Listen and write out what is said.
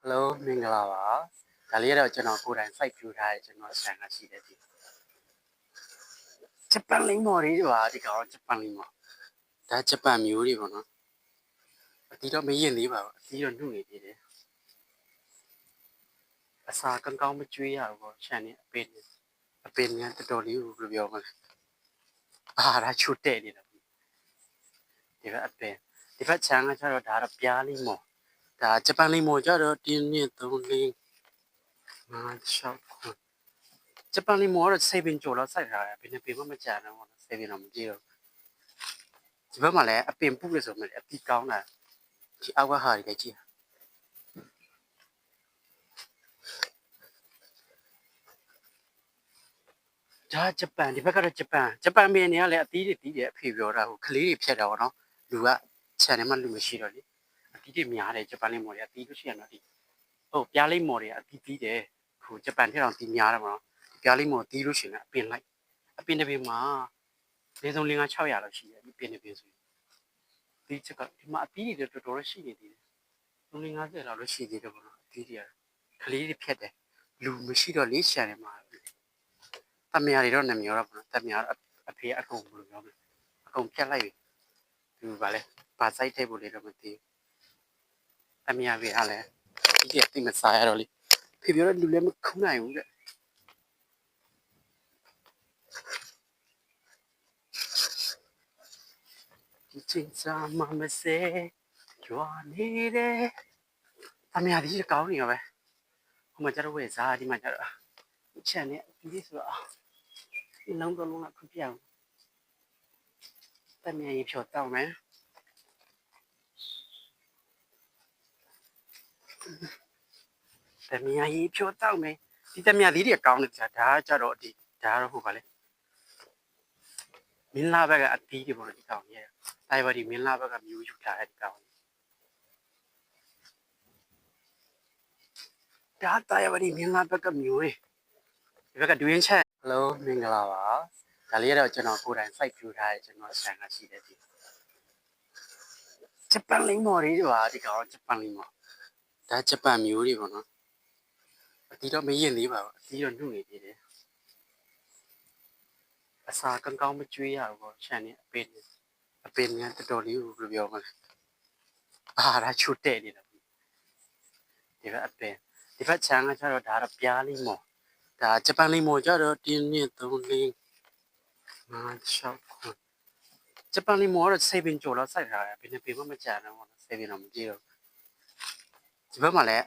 Hello မင်္ဂလာပါဒါလေးကတော့ကျွန်တော်ကိုယ်တိုင် site view ထားတဲ့ကျွန်တော်ဆန်ကရှိတယ်ဒီဂျပန်လိမ္မော်လေးပါဒီကောင်ဂျပန်လိမ္မော်ဒါဂျပန်မျိုးတွေပေါ့နော်အတီးတော့မရင်သေးပါဘူးအတီးတော့နှုတ်နေသေးတယ်အစာကောင်းကောင်းမကျွေးရဘူးပေါ့ခြံနေအပင်ကတော်တော်လေးကိုပြောမလဲဒါချွတ်တဲ့နေတာဒီကအပင်ဒီဘက်ခြံကကျတော့ဒါတော့ပြားလိမ္မော်ဒါဂျပန်လိမ္မော်ကျတော့တင်းနှစ်3 4 5 6ဂျပန်လိမ္မော်ကတော့7ပင်ကျော်လောက်စိုက်ထားတယ်ဘယ်နှစ်ပင်မှမကြမ်းတော့ဘူး7ပင်တော့မကြည့်တော့ဒီဘက်မှာလည်းအပင်ပုလို့ဆိုမှလည်းအပြီးကောင်းတာဒီအောက်ကဟာတွေလည်းကြည့်ဒါဂျပန်ဒီဘက်ကတော့ဂျပန်ပင်တွေကလည်းအသီးတွေတီးတယ်အဖေပြောတာဟိုကလေးတွေဖြတ်တာပေါ့နော်လူကခြံထဲမှာလူမရှိတော့လေအသီးတွေများတယ်ဂျပန်လိမ္မော်တွေအသီးလို့ရှိရင်တော့ဒီဟုတ်ပြားလိမ္မော်တွေအသီးတီးတယ်ဟိုဂျပန်ထက်တော့တီးများတယ်ပေါ့နော်ပြားလိမ္မော်တီးလို့ရှိရင်အပင်လိုက်အပင်တစ်ပင်မှာ၄ဆုံး5 600လောက်ရှိတယ်ဒီပင်တစ်ပင်ဆိုဒီချက်ကဒီမှာအသီးတွေတော်တော်ရှိနေသေးတယ်3 50လောက်လို့ရှိသေးတယ်ပေါ့နော်အသီးတွေကကလေးတွေဖြတ်တယ်လူမရှိတော့လေးခြံထဲမှာတမယာတွေတော့နှမျောတော့ပေါ့နော်တမယာအဖေအကုန်ဘယ်လိုပြောမလဲအကုန်ဖြတ်လိုက်ပြီသူဗာလဲဗာစိုက်ထိတ်ဖို့လေးတော့မသိဘူးတမယာတွေကလည်းဒီကတိမစားရတော့လေဖေပြောတော့လူလည်းမခုနိုင်ဘူးတဲ့ဒီချင်းစားမမစဲကြွားနေတယ်တမယာဒီကောင်းနေရောပဲဟိုမှာကျတော့ဝယ်စားဒီမှာကျတော့ခြံနဲ့ဒီလိုဆိုတော့ဒီလုံးတော့လုံးကခုပြောင်းတမယာရေဖြောတောက်မယ်တမယာရေဖြောတောက်မယ်ဒီတမယာလေးတွေကောင်းတယ်ကြာဒါကြတော့ဒီဒါတော့ဟုတ်ပါလေမင်းလာဘက်ကအတီးတွေပေါ့ဒီကောင်ကြီးတိုင်ပါဒီမင်းလာဘက်ကမျိုးယူထားတဲ့ဒီကောင်ဒါတိုင်ပါဒီမင်းလာဘက်ကမျိုးတွေဒီဘက်ကဒွင်းချက် Hello မင်္ဂလာပါဒါလေးကတော့ကျွန်တော်ကိုယ်တိုင် site view ထားတဲ့ကျွန်တော်ဆန်ကရှိတယ်ဒီဂျပန်လိမ္မော်လေးပါဒီကောင်ဂျပန်လိမ္မော်ဒါဂျပန်မျိုးတွေပေါ့နော်အတီးတော့မရင်သေးပါဘူးအတီးတော့နှုတ်နေသေးတယ်အစာကောင်းကောင်းမကျွေးရဘူးပေါ့ခြံနေအပင်ကတော်တော်လေးကိုပြောမလဲဒါချွတ်တဲ့နေတာဒီကအပင်ဒီဘက်ခြံကကျတော့ဒါတော့ပြားလိမ္မော်ဒါဂျပန်လိမ္မော်ကျတော့တင်းနှစ်3 4 5 6ဂျပန်လိမ္မော်ကတော့7ပင်ကျော်လောက်စိုက်ထားတယ်ဘယ်နှစ်ပင်မှမကြမ်းတော့ဘူး7ပင်တော့မကြည့်တော့ဒီဘက်မှာလည်း